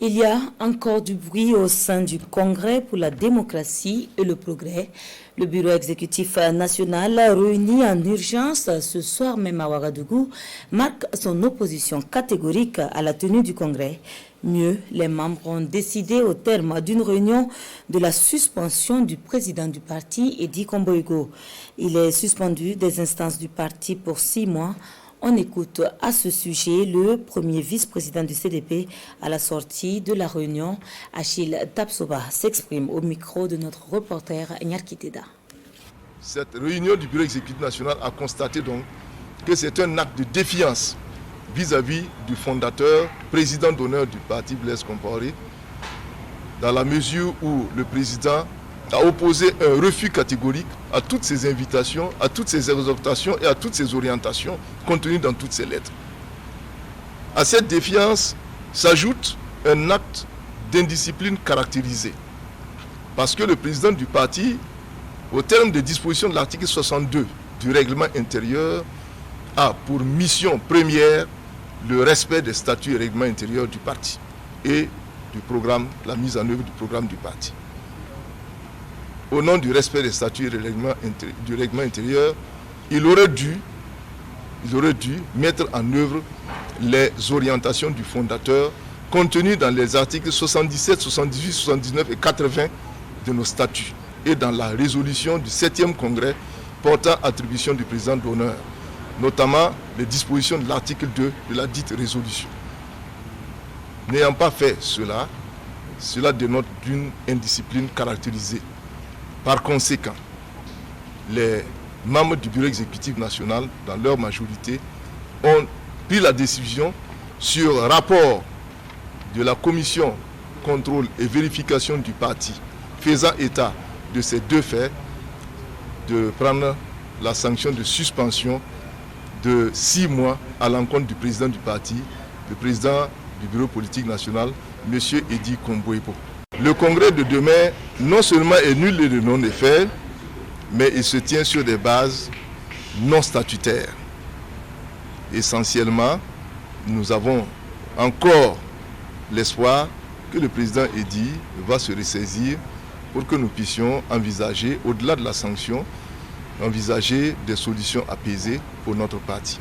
Il y a encore du bruit au sein du Congrès pour la démocratie et le progrès. Le bureau exécutif national, réuni en urgence ce soir même à Ouagadougou, marque son opposition catégorique à la tenue du Congrès. Mieux, les membres ont décidé au terme d'une réunion de la suspension du président du parti, Edi Komboigo. Il est suspendu des instances du parti pour 6 mois. On écoute à ce sujet le premier vice-président du CDP à la sortie de la réunion. Achille Tapsoba s'exprime au micro de notre reporter Nyarkiteda. Cette réunion du bureau exécutif national a constaté donc que c'est un acte de défiance vis-à-vis du fondateur, président d'honneur du parti Blaise Compaoré, dans la mesure où le président a opposé un refus catégorique à toutes ces invitations, à toutes ces exhortations et à toutes ces orientations contenues dans toutes ces lettres. À cette défiance s'ajoute un acte d'indiscipline caractérisé. Parce que le président du parti, au terme des dispositions de l'article 62 du règlement intérieur, a pour mission première le respect des statuts et règlements intérieurs du parti et du programme, la mise en œuvre du programme du parti. Au nom du respect des statuts et du règlement intérieur, il aurait dû mettre en œuvre les orientations du fondateur contenues dans les articles 77, 78, 79 et 80 de nos statuts et dans la résolution du 7e congrès portant attribution du président d'honneur, notamment les dispositions de l'article 2 de la dite résolution. N'ayant pas fait cela, cela dénote d'une indiscipline caractérisée. Par conséquent, les membres du bureau exécutif national, dans leur majorité, ont pris la décision sur rapport de la commission contrôle et vérification du parti faisant état de ces deux faits, de prendre la sanction de suspension de 6 mois à l'encontre du président du parti, le président du bureau politique national, M. Edi Komboigo. Le congrès de demain, non seulement est nul et de non-effet, mais il se tient sur des bases non statutaires. Essentiellement, nous avons encore l'espoir que le président Edi va se ressaisir pour que nous puissions envisager, au-delà de la sanction, envisager des solutions apaisées pour notre parti.